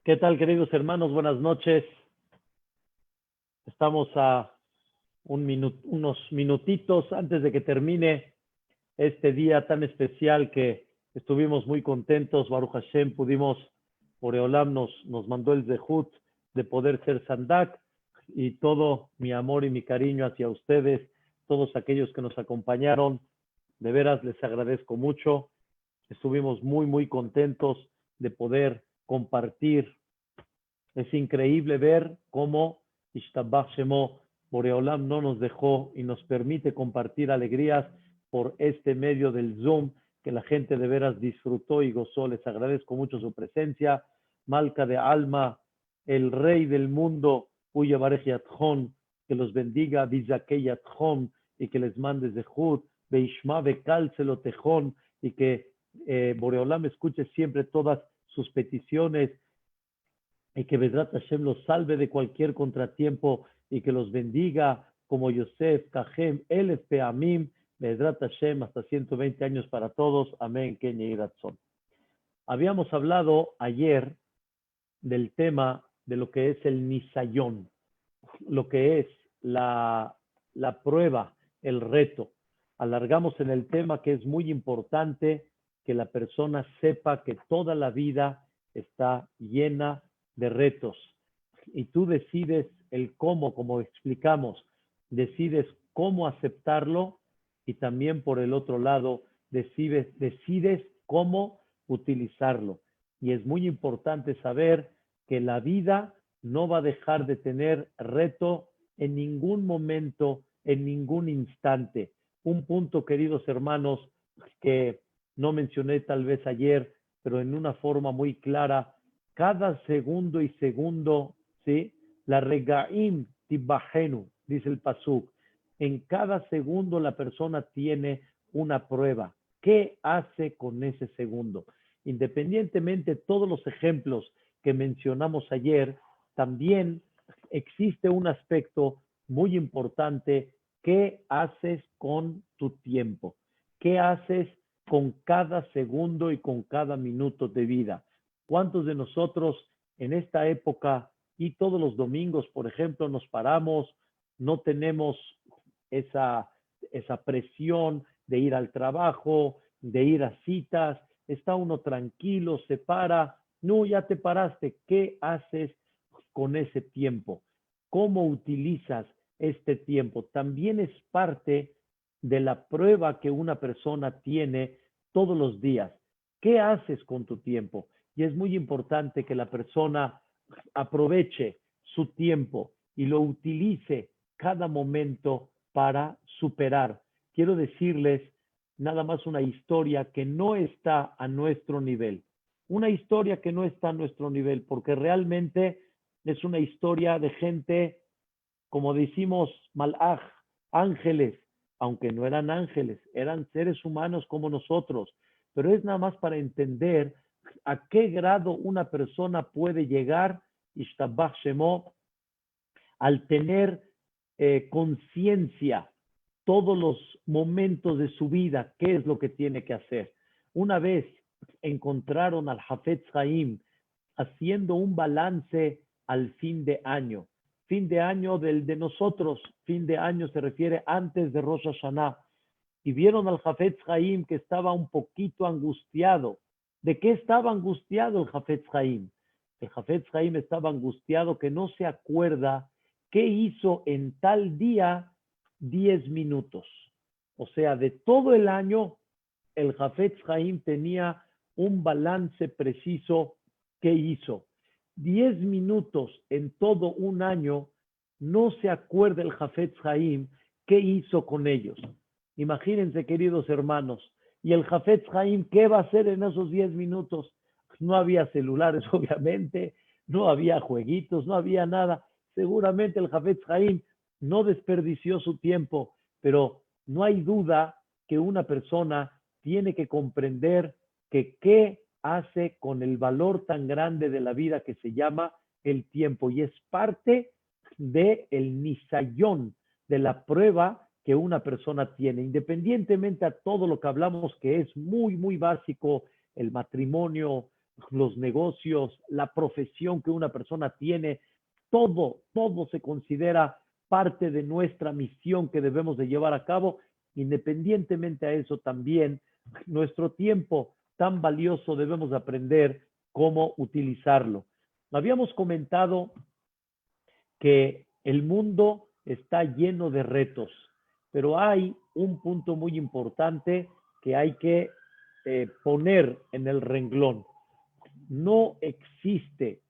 ¿Qué tal, queridos hermanos? Buenas noches. Estamos a unos minutitos antes de que termine este día tan especial que estuvimos muy contentos. Baruch Hashem, Boreolam nos mandó el zehut de poder ser Sandak, y todo mi amor y mi cariño hacia ustedes, todos aquellos que nos acompañaron. De veras les agradezco mucho. Estuvimos muy contentos de poder compartir. Es increíble ver cómo Ishtabach Shemo, Boreolam no nos dejó y nos permite compartir alegrías por este medio del Zoom, que la gente de veras disfrutó y gozó. Les agradezco mucho su presencia. Malca de Alma, el rey del mundo, Uya Barej Yatjon, que los bendiga, Bizakei Yatjon, y que les mande Zehut, Beishma Bekal Selotejón, y que Boreolam escuche siempre todas sus peticiones, y que Bezrat Hashem los salve de cualquier contratiempo y que los bendiga como Yosef, Kajem, Elef Peamim, Bezrat Hashem hasta 120 años para todos. Amén, Ken y Ratzon. Habíamos hablado ayer del tema de lo que es el Nisayón, lo que es la prueba, el reto. Alargamos en el tema que es muy importante que la persona sepa que toda la vida está llena de retos, y tú decides el cómo, como explicamos, decides cómo aceptarlo, y también por el otro lado decides cómo utilizarlo. Y es muy importante saber que la vida no va a dejar de tener reto en ningún momento, en ningún instante. Un punto, queridos hermanos, que no mencioné tal vez ayer, pero en una forma muy clara: cada segundo y segundo, ¿sí? La regaim tibajenu, dice el pasuk. En cada segundo la persona tiene una prueba. ¿Qué hace con ese segundo? Independientemente de todos los ejemplos que mencionamos ayer, también existe un aspecto muy importante. ¿Qué haces con tu tiempo? ¿Qué haces con cada segundo y con cada minuto de vida? ¿Cuántos de nosotros en esta época y todos los domingos, por ejemplo, nos paramos, no tenemos esa presión de ir al trabajo, de ir a citas, está uno tranquilo, se para, no, ya te paraste, ¿qué haces con ese tiempo? ¿Cómo utilizas este tiempo? También es parte de la prueba que una persona tiene todos los días. ¿Qué haces con tu tiempo? Y es muy importante que la persona aproveche su tiempo y lo utilice cada momento para superar. Quiero decirles nada más una historia que no está a nuestro nivel. Una historia que no está a nuestro nivel, porque realmente es una historia de gente, como decimos, malaj, ángeles, aunque no eran ángeles, eran seres humanos como nosotros, pero es nada más para entender a qué grado una persona puede llegar, Ishtabach Shemo, al tener conciencia todos los momentos de su vida, qué es lo que tiene que hacer. Una vez encontraron al Hafetz Haim haciendo un balance al fin de año. Fin de año del de nosotros, fin de año se refiere antes de Rosh Hashanah. Y vieron al Hafetz Haim que estaba un poquito angustiado. ¿De qué estaba angustiado el Hafetz Haim? El Hafetz Haim estaba angustiado que no se acuerda qué hizo en tal día 10 minutos. O sea, de todo el año, el Hafetz Haim tenía un balance preciso qué hizo. 10 minutos en todo un año, no se acuerda el Hafetz Haim qué hizo con ellos. Imagínense, queridos hermanos, y el Hafetz Haim, ¿qué va a hacer en esos 10 minutos? No había celulares, obviamente, no había jueguitos, no había nada. Seguramente el Hafetz Haim no desperdició su tiempo, pero no hay duda que una persona tiene que comprender que qué hace con el valor tan grande de la vida que se llama el tiempo, y es parte del nisayón, de la prueba que una persona tiene, independientemente a todo lo que hablamos, que es muy básico, el matrimonio, los negocios, la profesión que una persona tiene, todo se considera parte de nuestra misión que debemos de llevar a cabo. Independientemente a eso también, nuestro tiempo tan valioso debemos de aprender cómo utilizarlo. Habíamos comentado que el mundo está lleno de retos, pero hay un punto muy importante que hay que poner en el renglón. No existe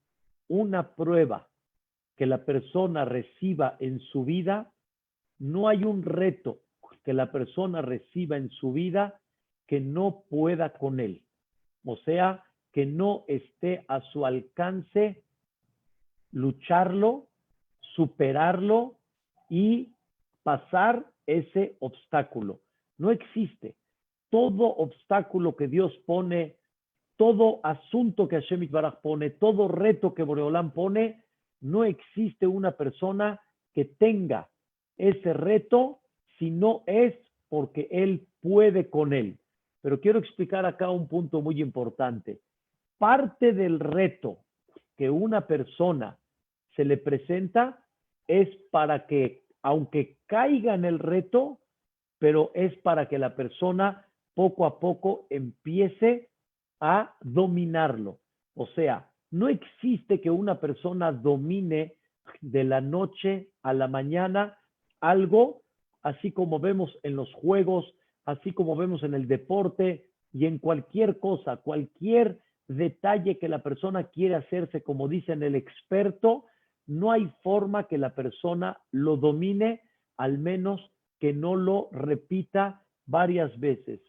una prueba que la persona reciba en su vida, no hay un reto que la persona reciba en su vida que no pueda con él. O sea, que no esté a su alcance lucharlo, superarlo y pasar ese obstáculo. No existe. Todo obstáculo que Dios pone, todo asunto que Hashem Yitbaraj pone, todo reto que Boreolam pone, no existe una persona que tenga ese reto si no es porque él puede con él. Pero quiero explicar acá un punto muy importante. Parte del reto que una persona se le presenta es para que, aunque caiga en el reto, pero es para que la persona poco a poco empiece a dominarlo. O sea, no existe que una persona domine de la noche a la mañana algo, así como vemos en los juegos, así como vemos en el deporte y en cualquier cosa, cualquier detalle que la persona quiere hacerse, como dicen el experto, no hay forma que la persona lo domine, al menos que no lo repita varias veces.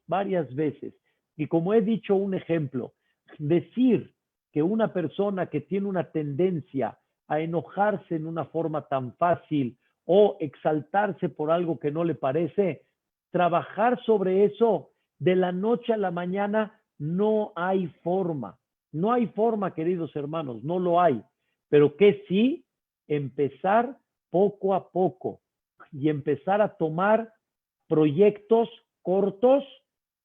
Y como he dicho un ejemplo, decir que una persona que tiene una tendencia a enojarse en una forma tan fácil o exaltarse por algo que no le parece, trabajar sobre eso de la noche a la mañana, no hay forma. No hay forma, queridos hermanos, no lo hay. Pero que sí, empezar poco a poco y empezar a tomar proyectos cortos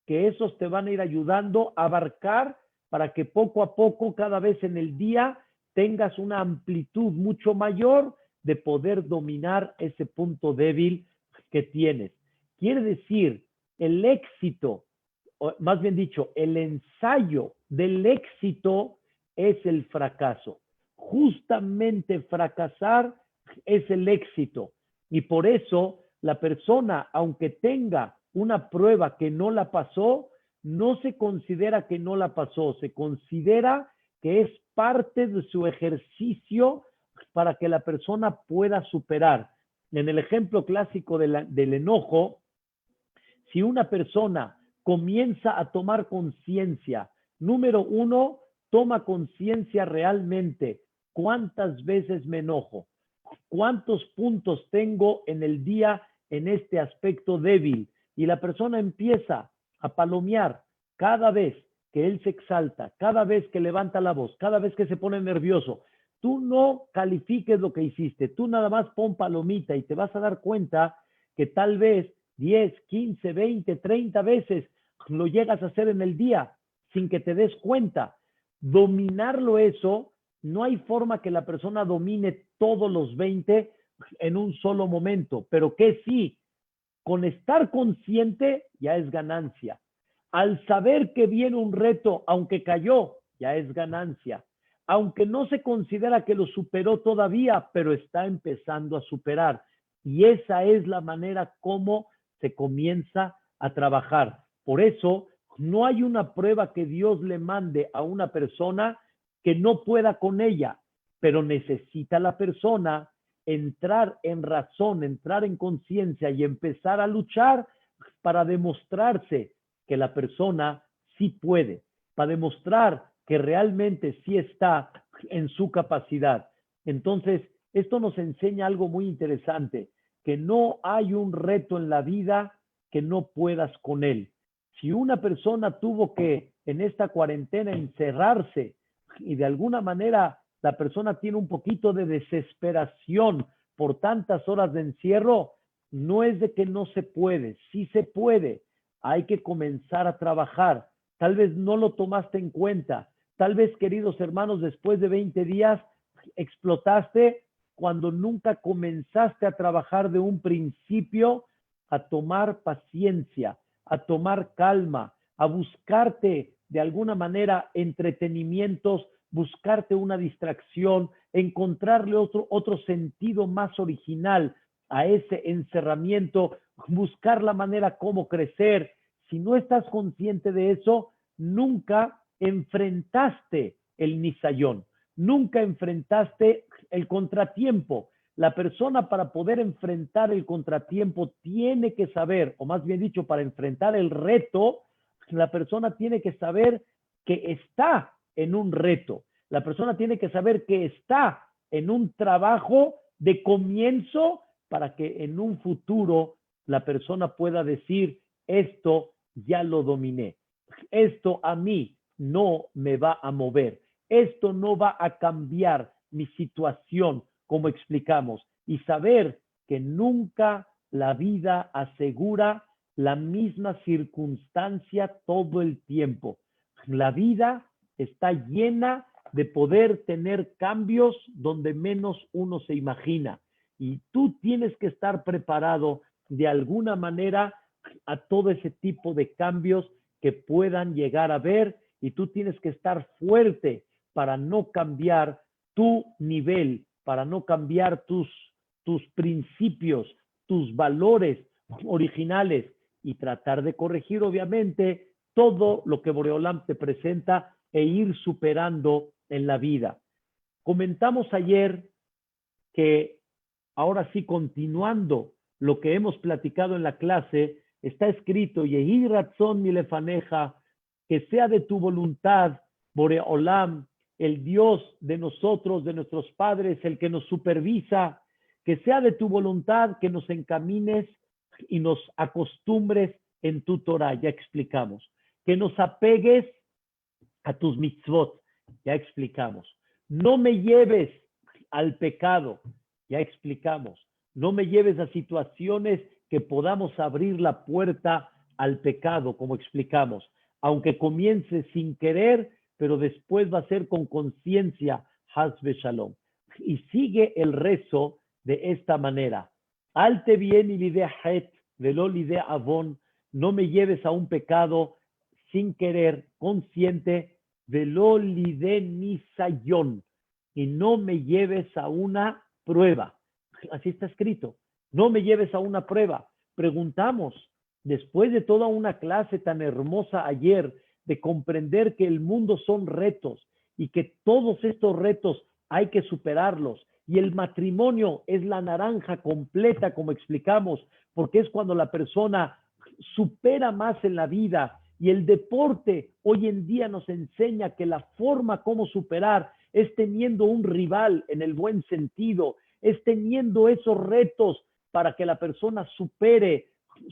que esos te van a ir ayudando a abarcar para que poco a poco, cada vez en el día, tengas una amplitud mucho mayor de poder dominar ese punto débil que tienes. Quiere decir, el éxito, o más bien dicho, el ensayo del éxito es el fracaso. Justamente fracasar es el éxito. Y por eso la persona, aunque tenga una prueba que no la pasó, no se considera que no la pasó, se considera que es parte de su ejercicio para que la persona pueda superar. En el ejemplo clásico del enojo, si una persona comienza a tomar conciencia, número uno, toma conciencia realmente, ¿cuántas veces me enojo? ¿Cuántos puntos tengo en el día en este aspecto débil? Y la persona empieza a palomear cada vez que él se exalta, cada vez que levanta la voz, cada vez que se pone nervioso. Tú no califiques lo que hiciste, tú nada más pon palomita y te vas a dar cuenta que tal vez 10, 15, 20, 30 veces lo llegas a hacer en el día sin que te des cuenta. Dominarlo eso, no hay forma que la persona domine todos los 20 en un solo momento, pero que sí, con estar consciente ya es ganancia. Al saber que viene un reto, aunque cayó, ya es ganancia. Aunque no se considera que lo superó todavía, pero está empezando a superar. Y esa es la manera como se comienza a trabajar. Por eso, no hay una prueba que Dios le mande a una persona que no pueda con ella, pero necesita la persona entrar en razón, entrar en conciencia y empezar a luchar para demostrarse que la persona sí puede, para demostrar que realmente sí está en su capacidad. Entonces, esto nos enseña algo muy interesante, que no hay un reto en la vida que no puedas con él. Si una persona tuvo que en esta cuarentena encerrarse y de alguna manera la persona tiene un poquito de desesperación por tantas horas de encierro, no es de que no se puede, sí se puede. Hay que comenzar a trabajar. Tal vez no lo tomaste en cuenta, Tal vez, queridos hermanos, después de 20 días explotaste cuando nunca comenzaste a trabajar de un principio, a tomar paciencia, a tomar calma, a buscarte de alguna manera entretenimientos, buscarte una distracción, encontrarle otro sentido más original a ese encerramiento, buscar la manera cómo crecer. Si no estás consciente de eso, nunca enfrentaste el nisayón, nunca enfrentaste el contratiempo. La persona, para poder enfrentar el contratiempo, tiene que saber, o más bien dicho, para enfrentar el reto, la persona tiene que saber que está en un reto. La persona tiene que saber que está en un trabajo de comienzo para que en un futuro la persona pueda decir: esto ya lo dominé, esto a mí no me va a mover, esto no va a cambiar mi situación, como explicamos, y saber que nunca la vida asegura la misma circunstancia todo el tiempo. La vida está llena de poder tener cambios donde menos uno se imagina, y tú tienes que estar preparado de alguna manera a todo ese tipo de cambios que puedan llegar a ver, y tú tienes que estar fuerte para no cambiar tu nivel, para no cambiar tus principios, tus valores originales, y tratar de corregir obviamente todo lo que Boreolam te presenta e ir superando en la vida. Comentamos ayer que, ahora sí, continuando lo que hemos platicado en la clase, está escrito: Yehi ratzon milefaneja, que sea de tu voluntad, Boreolam, el Dios de nosotros, de nuestros padres, el que nos supervisa, que sea de tu voluntad que nos encamines y nos acostumbres en tu Torah. Ya explicamos. Que nos apegues a tus mitzvot. Ya explicamos. No me lleves al pecado. Ya explicamos. No me lleves a situaciones que podamos abrir la puerta al pecado, como explicamos. Aunque comience sin querer, pero después va a ser con conciencia, Hasbe Shalom. Y sigue el rezo de esta manera: Alte bien y lidea het, velo lidea avon. No me lleves a un pecado sin querer, consciente, velo lidea nisayón. Y no me lleves a una prueba. Así está escrito. No me lleves a una prueba. Preguntamos, después de toda una clase tan hermosa ayer, de comprender que el mundo son retos y que todos estos retos hay que superarlos, y el matrimonio es la naranja completa, como explicamos, porque es cuando la persona supera más en la vida, y el deporte hoy en día nos enseña que la forma como superar es teniendo un rival en el buen sentido, es teniendo esos retos para que la persona supere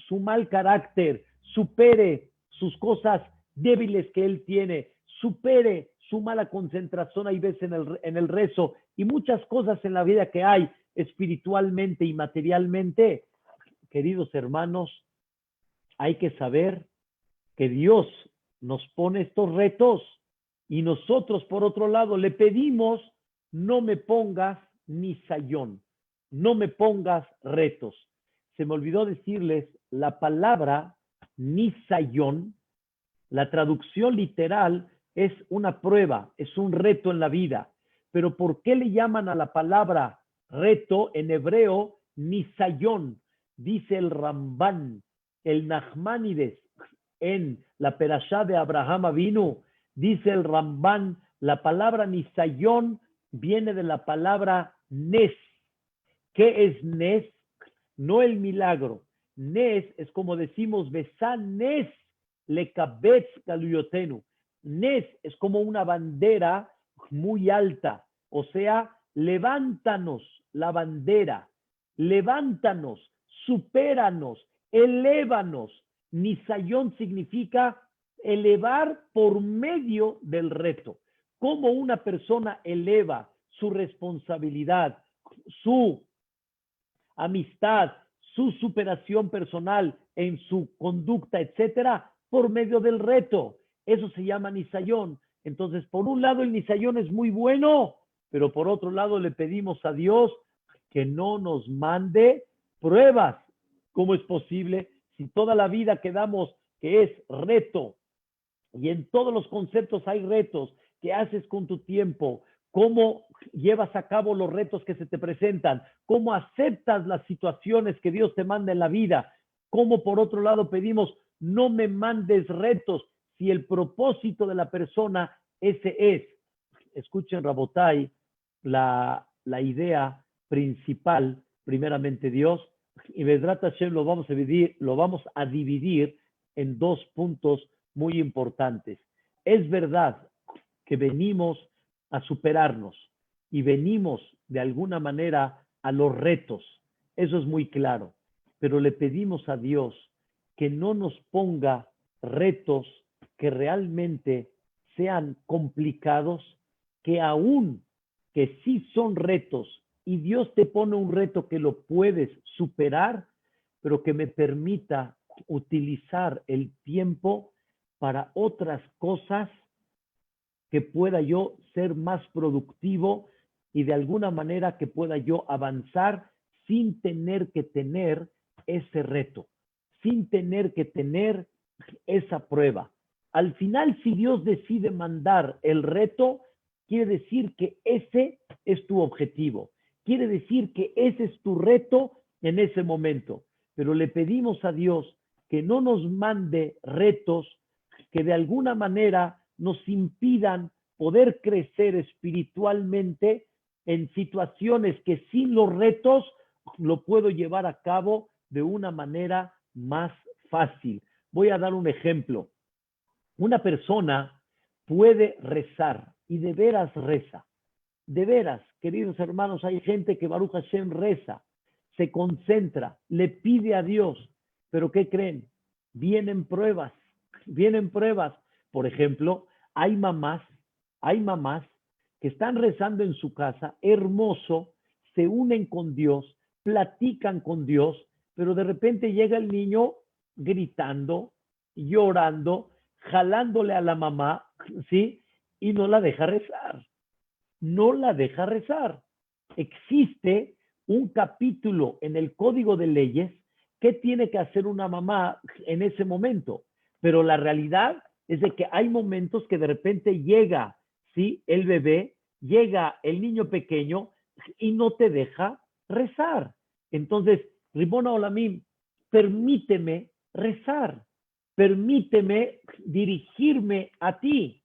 su mal carácter, supere sus cosas débiles que él tiene, supere su mala concentración, hay veces en el rezo, y muchas cosas en la vida que hay espiritualmente y materialmente. Queridos hermanos, hay que saber que Dios nos pone estos retos, y nosotros, por otro lado, le pedimos: no me pongas nisayón, no me pongas retos. Se me olvidó decirles, la palabra nisayón, la traducción literal es una prueba, es un reto en la vida. Pero ¿por qué le llaman a la palabra reto en hebreo nisayón? Dice el Ramban, el Nachmanides, en la Perashá de Abraham Avinu, dice el Ramban, la palabra nisayón viene de la palabra nes. ¿Qué es nes? No el milagro. Nes es como decimos, besan nes lekabetz galuyotenu. Nes es como una bandera muy alta, o sea, levántanos la bandera, levántanos, supéranos, elévanos. Nisayón significa elevar por medio del reto. ¿Cómo una persona eleva su responsabilidad, su amistad, su superación personal en su conducta, etcétera? Por medio del reto. Eso se llama nisayón. Entonces, por un lado, el nisayón es muy bueno, pero por otro lado le pedimos a Dios que no nos mande pruebas. ¿Cómo es posible? Si toda la vida quedamos que es reto, y en todos los conceptos hay retos, ¿qué haces con tu tiempo? ¿Cómo llevas a cabo los retos que se te presentan? ¿Cómo aceptas las situaciones que Dios te manda en la vida? ¿Cómo por otro lado pedimos, no me mandes retos si el propósito de la persona ese es? Escuchen, Rabotai, la idea principal, primeramente Dios, y Bedrat Hashem lo vamos a dividir en dos puntos muy importantes. Es verdad que venimos a superarnos y venimos de alguna manera a los retos, eso es muy claro, pero le pedimos a Dios que no nos ponga retos que realmente sean complicados, que aún que sí son retos y Dios te pone un reto que lo puedes superar, pero que me permita utilizar el tiempo para otras cosas, que pueda yo ser más productivo y de alguna manera que pueda yo avanzar sin tener que tener ese reto, sin tener que tener esa prueba. Al final, si Dios decide mandar el reto, quiere decir que ese es tu objetivo. Quiere decir que ese es tu reto en ese momento. Pero le pedimos a Dios que no nos mande retos que de alguna manera nos impidan poder crecer espiritualmente en situaciones que sin los retos lo puedo llevar a cabo de una manera más fácil. Voy a dar un ejemplo. Una persona puede rezar y de veras reza. De veras, queridos hermanos, hay gente que Baruch Hashem reza, se concentra, le pide a Dios, pero ¿qué creen? Vienen pruebas. Por ejemplo, hay mamás que están rezando en su casa, hermoso, se unen con Dios, platican con Dios, pero de repente llega el niño gritando, llorando, jalándole a la mamá, ¿sí? Y no la deja rezar. No la deja rezar. Existe un capítulo en el Código de Leyes que tiene que hacer una mamá en ese momento, pero la realidad es de que hay momentos que de repente llega, ¿sí? El bebé, llega el niño pequeño y no te deja rezar. Entonces, Ribona Olamim, permíteme rezar, permíteme dirigirme a ti.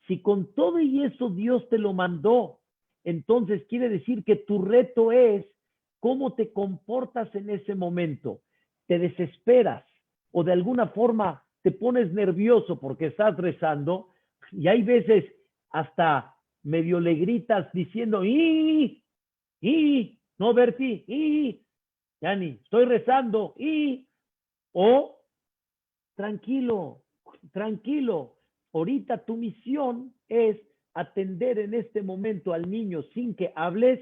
Si con todo y eso Dios te lo mandó, entonces quiere decir que tu reto es cómo te comportas en ese momento. Te desesperas o de alguna forma te pones nervioso porque estás rezando y hay veces hasta medio le gritas diciendo no Berti, Yani, estoy rezando o tranquilo, tranquilo. Ahorita tu misión es atender en este momento al niño sin que hables,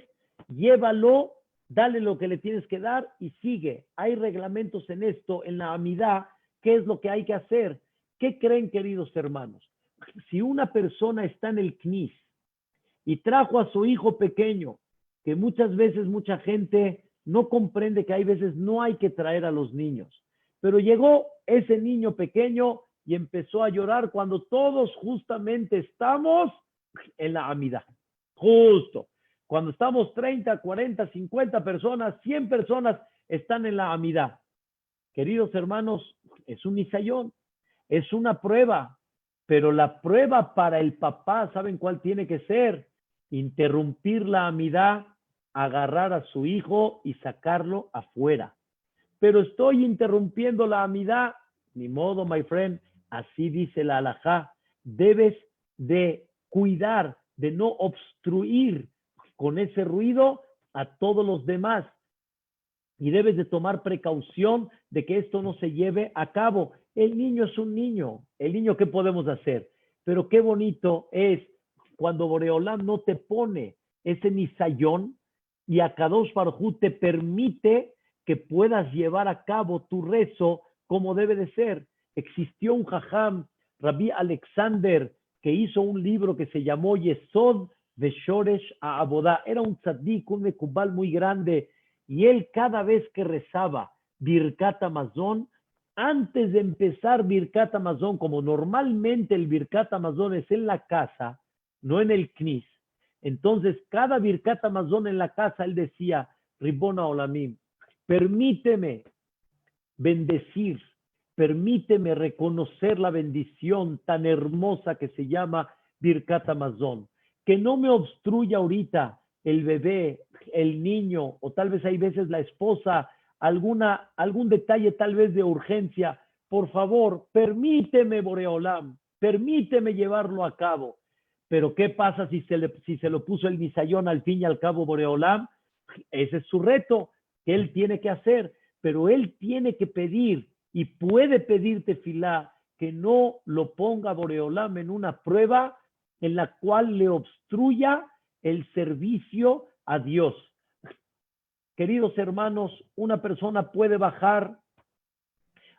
llévalo, dale lo que le tienes que dar y sigue. Hay reglamentos en esto, en la amidad, ¿qué es lo que hay que hacer? ¿Qué creen, queridos hermanos? Si una persona está en el CNIS y trajo a su hijo pequeño, que muchas veces mucha gente no comprende que hay veces no hay que traer a los niños, pero llegó ese niño pequeño y empezó a llorar cuando todos justamente estamos en la amidad. Justo. Cuando estamos 30, 40, 50 personas, 100 personas están en la amidad. Queridos hermanos, es un nisayón, es una prueba, pero la prueba para el papá, ¿saben cuál tiene que ser? Interrumpir la amidad, agarrar a su hijo y sacarlo afuera. Pero estoy interrumpiendo la amidad, ni modo, my friend, así dice la halajá, debes de cuidar, de no obstruir con ese ruido a todos los demás y debes de tomar precaución de que esto no se lleve a cabo. El niño es un niño, el niño, ¿qué podemos hacer? Pero qué bonito es cuando Boreolam no te pone ese nisayón y a Kadosh Baruj Hu te permite que puedas llevar a cabo tu rezo como debe de ser. Existió un jajam, Rabbi Alexander que hizo un libro que se llamó Yesod de Shoresh a Abodá. Era un tzaddik, un mekubal muy grande, y él cada vez que rezaba Birkat Hamazon, antes de empezar Birkat Hamazon, como normalmente el Birkat Hamazon es en la casa, no en el Knis, entonces cada Birkat Hamazon en la casa, él decía, Ribona Olamim, permíteme bendecir, permíteme reconocer la bendición tan hermosa que se llama Birkat Hamazon, que no me obstruya ahorita el bebé, el niño, o tal vez hay veces la esposa, algún detalle tal vez de urgencia. Por favor, permíteme, Boreolam, permíteme llevarlo a cabo. Pero ¿qué pasa si se lo puso el Nisayón al fin y al cabo Boreolam? Ese es su reto que él tiene que hacer, pero él tiene que pedir y puede pedir tefilá que no lo ponga Boreolam en una prueba en la cual le obstruya el servicio a Dios. Queridos hermanos, una persona puede bajar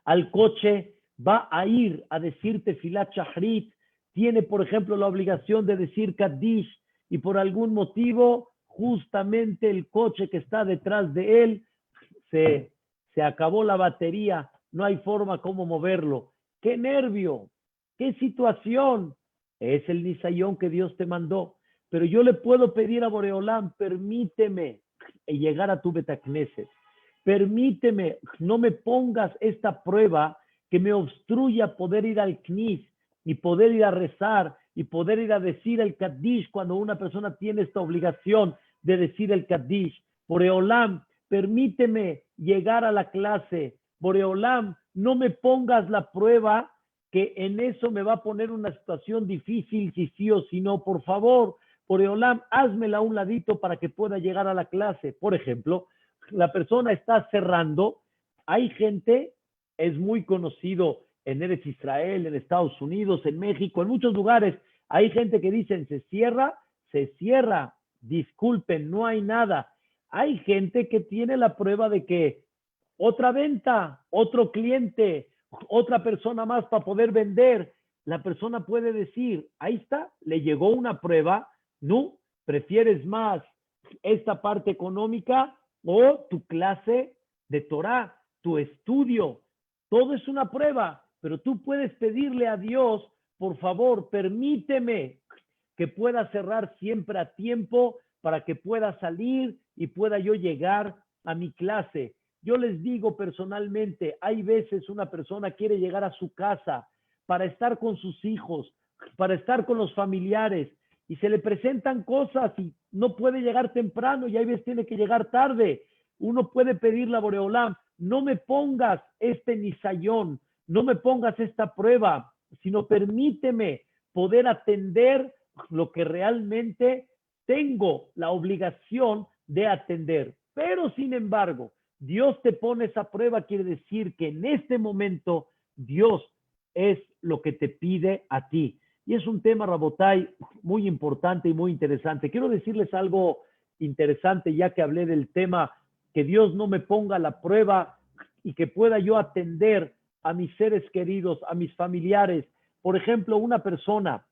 al coche, va a ir a decir tefilá shahrit, tiene, por ejemplo, la obligación de decir Kaddish, y por algún motivo, justamente el coche que está detrás de él, se acabó la batería, no hay forma como moverlo. ¡Qué nervio! ¡Qué situación! Es el Nisayón que Dios te mandó. Pero yo le puedo pedir a Boreolam, permíteme llegar a tu Betacneset. Permíteme, no me pongas esta prueba que me obstruya poder ir al Knis y poder ir a rezar y poder ir a decir el Kaddish cuando una persona tiene esta obligación de decir el Kaddish. Boreolam, permíteme llegar a la clase. Boreolam, no me pongas la prueba que en eso me va a poner una situación difícil, si sí o si no. Por favor, Boreolam, házmela a un ladito para que pueda llegar a la clase. Por ejemplo, la persona está cerrando. Hay gente, es muy conocido en Eretz Israel, en Estados Unidos, en México, en muchos lugares. Hay gente que dicen, se cierra, disculpen, no hay nada. Hay gente que tiene la prueba de que otra venta, otro cliente, otra persona más para poder vender. La persona puede decir, ahí está, le llegó una prueba, ¿no? ¿Prefieres más esta parte económica o tu clase de Torah, tu estudio? Todo es una prueba, pero tú puedes pedirle a Dios, por favor, permíteme que pueda cerrar siempre a tiempo para que pueda salir y pueda yo llegar a mi clase. Yo les digo personalmente, hay veces una persona quiere llegar a su casa para estar con sus hijos, para estar con los familiares, y se le presentan cosas y no puede llegar temprano y hay veces tiene que llegar tarde. Uno puede pedirle a Boreolam, no me pongas este nisayón, no me pongas esta prueba, sino permíteme poder atender lo que realmente tengo la obligación de atender. Pero sin embargo, Dios te pone esa prueba, quiere decir que en este momento Dios es lo que te pide a ti. Y es un tema, Rabotai, muy importante y muy interesante. Quiero decirles algo interesante, ya que hablé del tema, que Dios no me ponga la prueba y que pueda yo atender a mis seres queridos, a mis familiares. Por ejemplo, una persona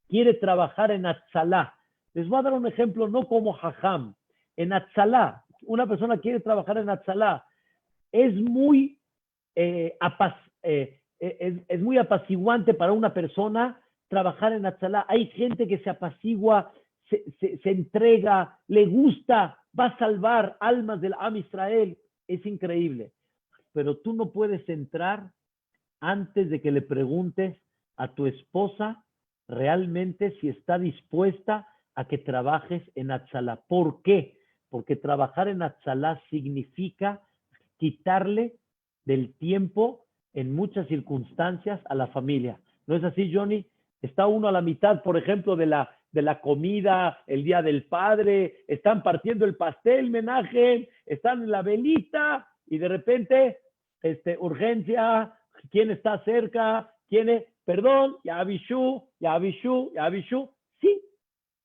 quiere trabajar en Atzalá. Les voy a dar un ejemplo, no como Jajam. En Atzalá, una persona quiere trabajar en Atzalá. Es muy, es muy apaciguante para una persona trabajar en Atzalá. Hay gente que se apacigua, se entrega, le gusta, va a salvar almas del Am Israel. Es increíble. Pero tú no puedes entrar antes de que le preguntes a tu esposa realmente si está dispuesta a que trabajes en Atzalá. ¿Por qué? Porque trabajar en Atzalá significa quitarle del tiempo en muchas circunstancias a la familia. ¿No es así, Johnny? Está uno a la mitad, por ejemplo, de la comida, el Día del Padre, están partiendo el pastel, Menaje, están en la velita y de repente, urgencia, ¿quién está cerca? ¿Quién es? Perdón, ya avisó. Sí,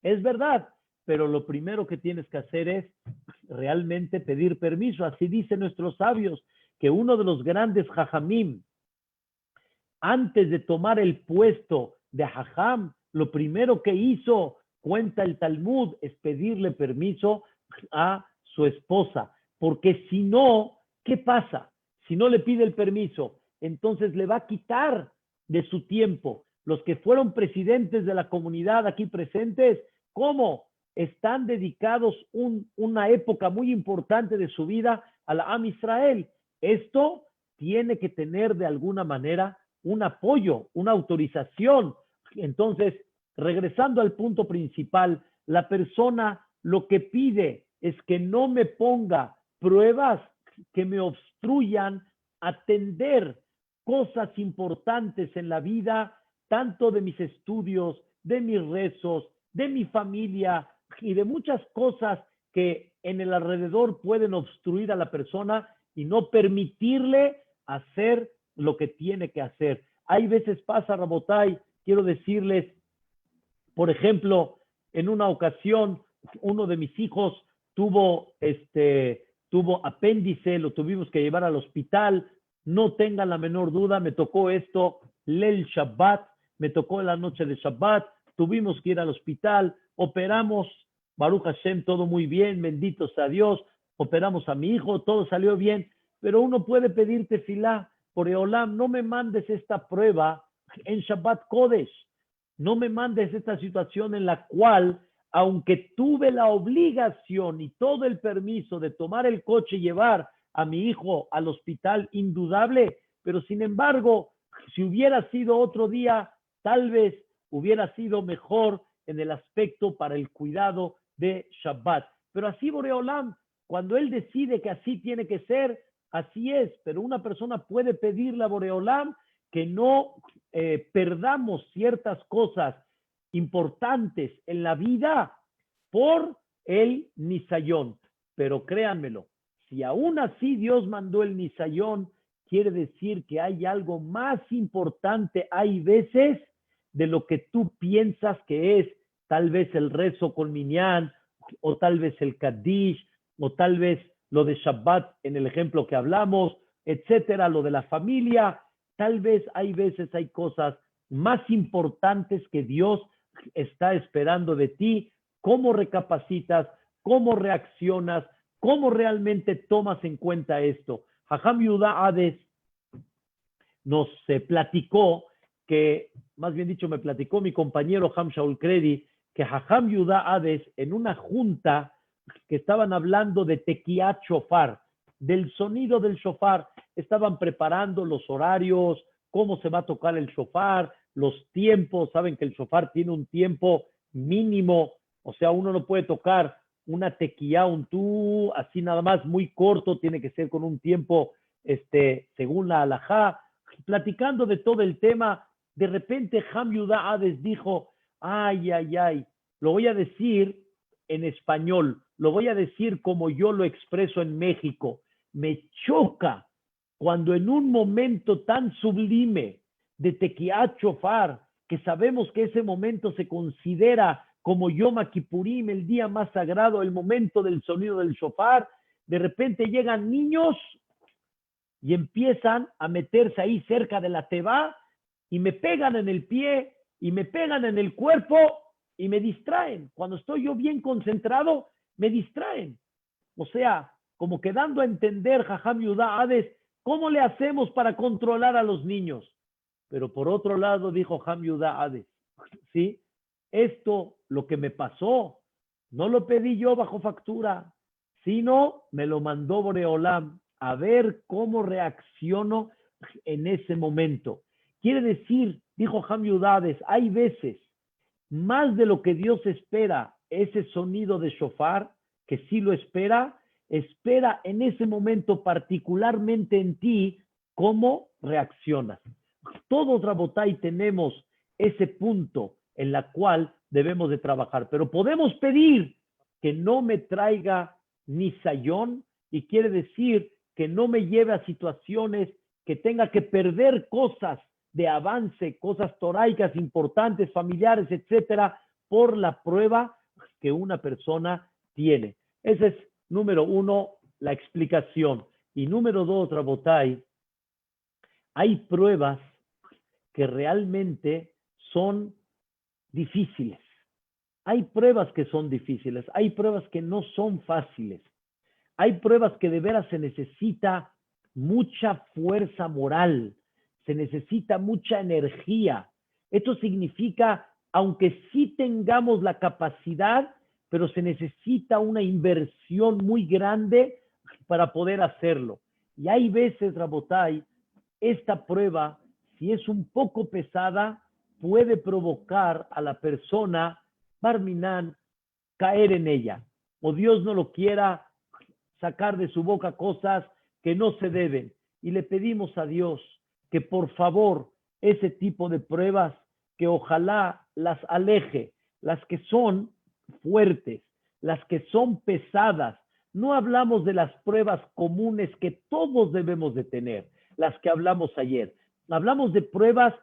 es verdad, pero lo primero que tienes que hacer es realmente pedir permiso. Así dicen nuestros sabios, que uno de los grandes jajamim, antes de tomar el puesto de Jajam, lo primero que hizo, cuenta el Talmud, es pedirle permiso a su esposa. Porque si no, ¿qué pasa? Si no le pide el permiso, entonces le va a quitar de su tiempo. Los que fueron presidentes de la comunidad aquí presentes, ¿cómo? Están dedicados una época muy importante de su vida a la Am Israel. Esto tiene que tener de alguna manera un apoyo, una autorización. Entonces, regresando al punto principal, la persona lo que pide es que no me ponga pruebas que me obstruyan atender cosas importantes en la vida, tanto de mis estudios, de mis rezos, de mi familia y de muchas cosas que en el alrededor pueden obstruir a la persona y no permitirle hacer lo que tiene que hacer. Hay veces pasa, Rabotay, quiero decirles, por ejemplo, en una ocasión, uno de mis hijos tuvo apéndice, lo tuvimos que llevar al hospital. No tengan la menor duda, me tocó esto, Leil Shabbat, me tocó en la noche de Shabbat, tuvimos que ir al hospital, operamos, Baruch Hashem, todo muy bien, bendito sea Dios, operamos a mi hijo, todo salió bien, pero uno puede pedir tefilá, por Eolam, no me mandes esta prueba en Shabbat Kodesh, no me mandes esta situación en la cual, aunque tuve la obligación y todo el permiso de tomar el coche y llevar a mi hijo al hospital, indudable, pero sin embargo, si hubiera sido otro día, tal vez hubiera sido mejor en el aspecto para el cuidado de Shabbat. Pero así Boreolam, cuando él decide que así tiene que ser, así es, pero una persona puede pedirle a Boreolam que no perdamos ciertas cosas importantes en la vida por el nisayón. Pero créanmelo, si aún así Dios mandó el nisayón, quiere decir que hay algo más importante, hay veces, de lo que tú piensas que es tal vez el rezo con minyan, o tal vez el Kaddish, o tal vez lo de Shabbat en el ejemplo que hablamos, etcétera, lo de la familia. Tal vez hay veces, hay cosas más importantes que Dios está esperando de ti. ¿Cómo recapacitas? ¿Cómo reaccionas? ¿Cómo realmente tomas en cuenta esto? Jajam Yehuda Hades nos platicó que, más bien dicho, me platicó mi compañero Ham Shaul Kredi, que Jajam Yehuda Hades en una junta que estaban hablando de Tekiat Shofar, del sonido del shofar, estaban preparando los horarios, cómo se va a tocar el shofar, los tiempos. Saben que el shofar tiene un tiempo mínimo, o sea, uno no puede tocar una tequía, un tú, así nada más, muy corto, tiene que ser con un tiempo, según la halajá. Platicando de todo el tema, de repente Ham Yehuda Hades dijo, ay, lo voy a decir en español, lo voy a decir como yo lo expreso en México. Me choca cuando en un momento tan sublime de Tekiat Shofar, que sabemos que ese momento se considera como Yom Kippurim, el día más sagrado, el momento del sonido del shofar, de repente llegan niños y empiezan a meterse ahí cerca de la teba y me pegan en el pie y me pegan en el cuerpo y me distraen. Cuando estoy yo bien concentrado, me distraen. O sea, como que dando a entender, Jajam Yehuda Hades, ¿cómo le hacemos para controlar a los niños? Pero por otro lado, dijo Ham Yehuda Hades, ¿sí? Esto, lo que me pasó, no lo pedí yo bajo factura, sino me lo mandó Boreolam, a ver cómo reacciono en ese momento. Quiere decir, dijo Ham Yehuda Hades, hay veces, más de lo que Dios espera, ese sonido de shofar, que sí lo espera en ese momento particularmente en ti, cómo reaccionas. Todos, Rabotay, tenemos ese punto en la cual debemos de trabajar, pero podemos pedir que no me traiga nisayón, y quiere decir que no me lleve a situaciones que tenga que perder cosas de avance, cosas toraicas importantes, familiares, etcétera, por la prueba que una persona tiene. Ese es, número uno, la explicación. Y número dos, Rabotay, hay pruebas que realmente son difíciles. Hay pruebas que son difíciles, hay pruebas que no son fáciles. Hay pruebas que de veras se necesita mucha fuerza moral, se necesita mucha energía. Esto significa, aunque sí tengamos la capacidad, pero se necesita una inversión muy grande para poder hacerlo. Y hay veces, Rabotai, esta prueba, si es un poco pesada, puede provocar a la persona, Barminan, caer en ella. O Dios no lo quiera, sacar de su boca cosas que no se deben. Y le pedimos a Dios que por favor ese tipo de pruebas, que ojalá las aleje, las que son fuertes, las que son pesadas. No hablamos de las pruebas comunes que todos debemos de tener, las que hablamos ayer. Hablamos de pruebas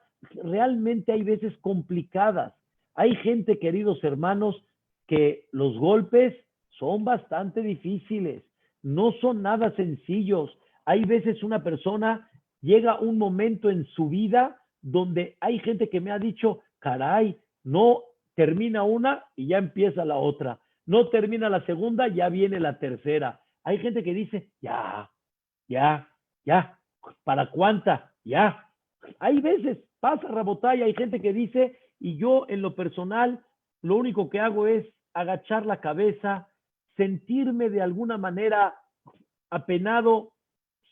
realmente hay veces complicadas. Hay gente, queridos hermanos, que los golpes son bastante difíciles, no son nada sencillos. Hay veces una persona llega un momento en su vida donde hay gente que me ha dicho, caray, no termina una y ya empieza la otra. No termina la segunda, ya viene la tercera. Hay gente que dice, ya, ¿para cuánta? Ya. Hay veces, pasa Rabotay, hay gente que dice, y yo en lo personal, lo único que hago es agachar la cabeza, sentirme de alguna manera apenado,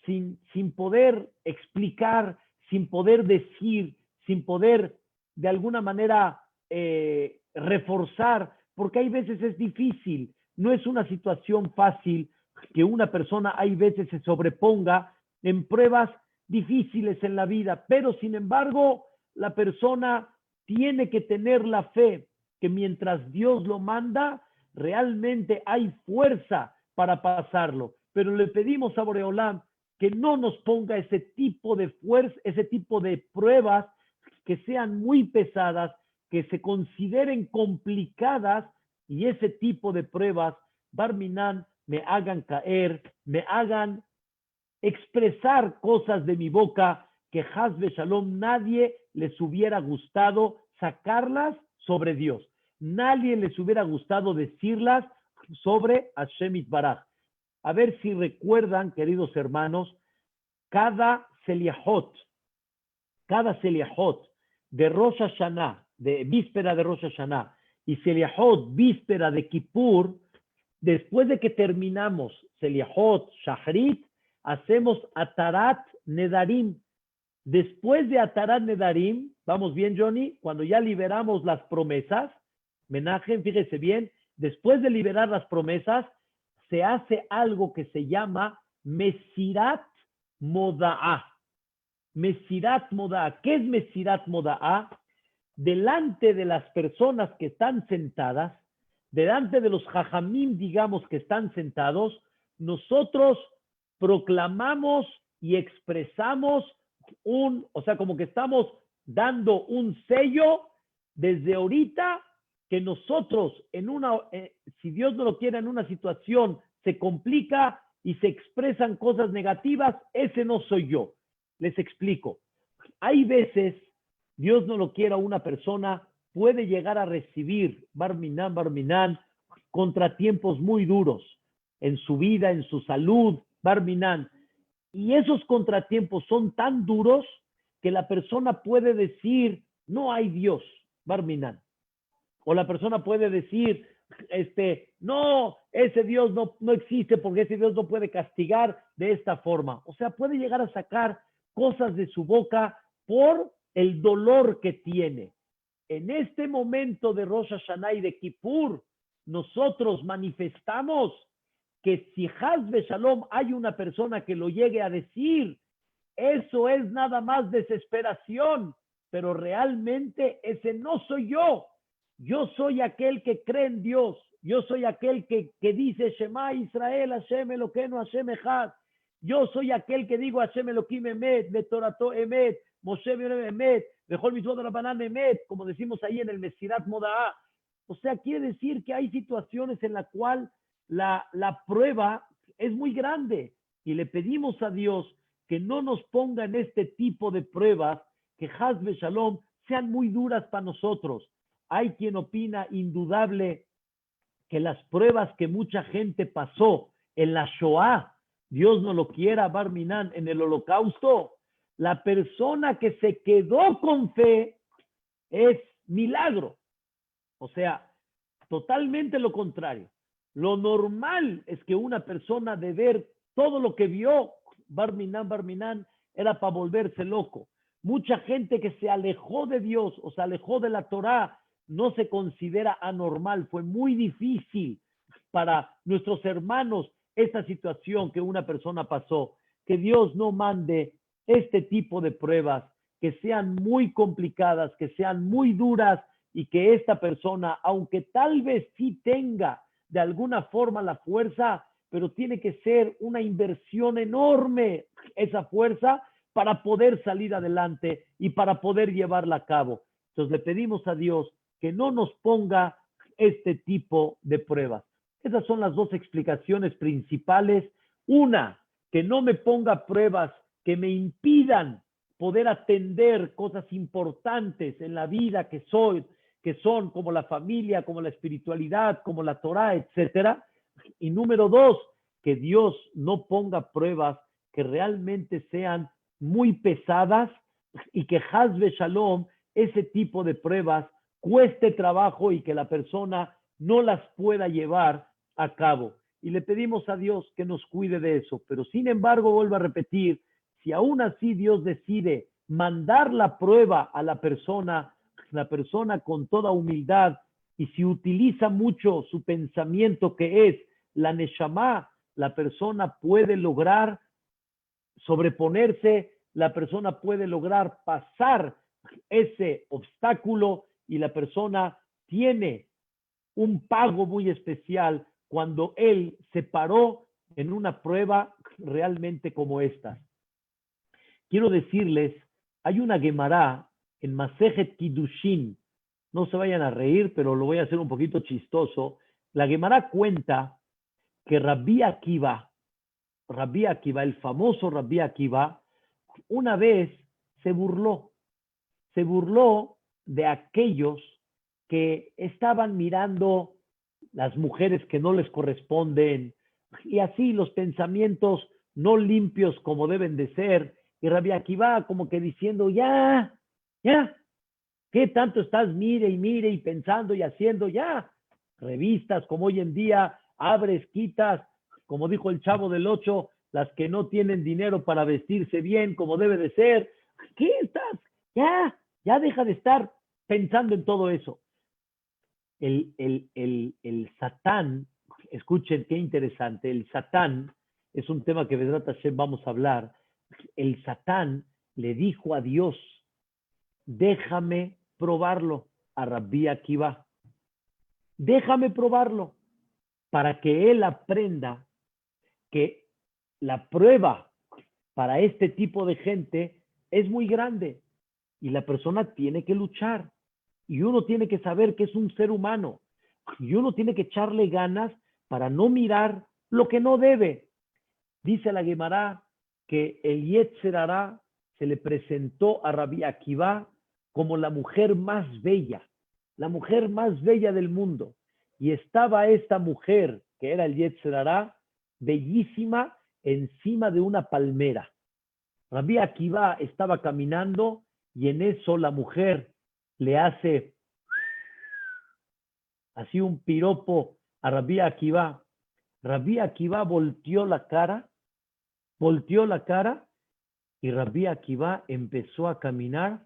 sin poder explicar, sin poder decir, sin poder de alguna manera reforzar, porque hay veces es difícil, no es una situación fácil que una persona hay veces se sobreponga en pruebas difíciles en la vida, pero sin embargo la persona tiene que tener la fe que mientras Dios lo manda, realmente hay fuerza para pasarlo. Pero le pedimos a Boreolam que no nos ponga ese tipo de fuerza, ese tipo de pruebas que sean muy pesadas, que se consideren complicadas y ese tipo de pruebas, Barminan, me hagan caer, me hagan expresar cosas de mi boca que Hasbe Shalom nadie les hubiera gustado sacarlas sobre Dios. Nadie les hubiera gustado decirlas sobre Hashem Itbaraj. A ver si recuerdan, queridos hermanos, cada Seliahot de Rosh Hashanah, de víspera de Rosh Hashanah, y Seliahot, víspera de Kippur, después de que terminamos Seliahot, Shahrit, hacemos Atarat Nedarim. Después de Atarat Nedarim, vamos bien, Johnny, cuando ya liberamos las promesas, Menahem, fíjese bien, después de liberar las promesas, se hace algo que se llama Mesirat Moda'ah. Mesirat Moda'ah. ¿Qué es Mesirat Moda'ah? Delante de las personas que están sentadas, delante de los jajamim, digamos, que están sentados, nosotros proclamamos y expresamos o sea, como que estamos dando un sello desde ahorita que nosotros si Dios no lo quiere, en una situación se complica y se expresan cosas negativas, ese no soy yo. Les explico. Hay veces, Dios no lo quiera, una persona puede llegar a recibir, Barminan, contratiempos muy duros en su vida, en su salud, Barminan. Y esos contratiempos son tan duros que la persona puede decir, no hay Dios, Barminan. O la persona puede decir, no, ese Dios no existe porque ese Dios no puede castigar de esta forma. O sea, puede llegar a sacar cosas de su boca por el dolor que tiene. En este momento de Rosh Hashanah y de Kippur, nosotros manifestamos que si Hasbe Shalom hay una persona que lo llegue a decir, eso es nada más desesperación, pero realmente ese no soy yo. Yo soy aquel que cree en Dios. Yo soy aquel que dice Shema Israel, Hashem Elokeinu, Hashem Echad. Yo soy aquel que digo Hashem Elohim Emet, Betorato Emet, Moshe Emet, Bechol Mitzvot Rabbanan Emet, como decimos ahí en el Mesirat Moda'ah. O sea, quiere decir que hay situaciones en la cual la prueba es muy grande y le pedimos a Dios que no nos ponga en este tipo de pruebas, que Hasbe Shalom sean muy duras para nosotros. Hay quien opina indudable que las pruebas que mucha gente pasó en la Shoah, Dios no lo quiera, Barminan, en el Holocausto, la persona que se quedó con fe es milagro. O sea, totalmente lo contrario. Lo normal es que una persona de ver todo lo que vio, Barminan, era para volverse loco. Mucha gente que se alejó de Dios o se alejó de la Torá no se considera anormal. Fue muy difícil para nuestros hermanos esta situación que una persona pasó. Que Dios no mande este tipo de pruebas que sean muy complicadas, que sean muy duras y que esta persona, aunque tal vez sí tenga de alguna forma la fuerza, pero tiene que ser una inversión enorme esa fuerza para poder salir adelante y para poder llevarla a cabo. Entonces le pedimos a Dios que no nos ponga este tipo de pruebas. Esas son las dos explicaciones principales. Una, que no me ponga pruebas que me impidan poder atender cosas importantes en la vida que son como la familia, como la espiritualidad, como la Torah, etcétera. Y número dos, que Dios no ponga pruebas que realmente sean muy pesadas y que Hazbe Shalom, ese tipo de pruebas, cueste trabajo y que la persona no las pueda llevar a cabo. Y le pedimos a Dios que nos cuide de eso. Pero sin embargo, vuelvo a repetir, si aún así Dios decide mandar la prueba a la persona con toda humildad, y si utiliza mucho su pensamiento que es la Neshama, la persona puede lograr sobreponerse, la persona puede lograr pasar ese obstáculo y la persona tiene un pago muy especial cuando él se paró en una prueba realmente como esta. Quiero decirles, hay una Gemara en Masejet Kiddushin, no se vayan a reír, pero lo voy a hacer un poquito chistoso. La Gemara cuenta que Rabbi Akiva, el famoso Rabbi Akiva, una vez se burló de aquellos que estaban mirando las mujeres que no les corresponden y así los pensamientos no limpios como deben de ser. Y Rabbi Akiva como que diciendo, ya, ¿qué tanto estás mire y pensando y haciendo? Ya, revistas como hoy en día, abres, quitas, como dijo el Chavo del Ocho, las que no tienen dinero para vestirse bien como debe de ser. ¿Qué estás? Ya deja de estar pensando en todo eso. El Satán, escuchen qué interesante, el Satán, es un tema que Vedrat Hashem vamos a hablar. El Satán le dijo a Dios, déjame probarlo a Rabbi Akiva. Déjame probarlo para que él aprenda que la prueba para este tipo de gente es muy grande y la persona tiene que luchar y uno tiene que saber que es un ser humano y uno tiene que echarle ganas para no mirar lo que no debe. Dice la Gemara que el Yetzer Hara se le presentó a Rabbi Akiva como la mujer más bella del mundo. Y estaba esta mujer, que era el Yetzer Hara, bellísima, encima de una palmera. Rabbi Akiva estaba caminando y en eso la mujer le hace así un piropo a Rabbi Akiva. Rabbi Akiva volteó la cara y Rabbi Akiva empezó a caminar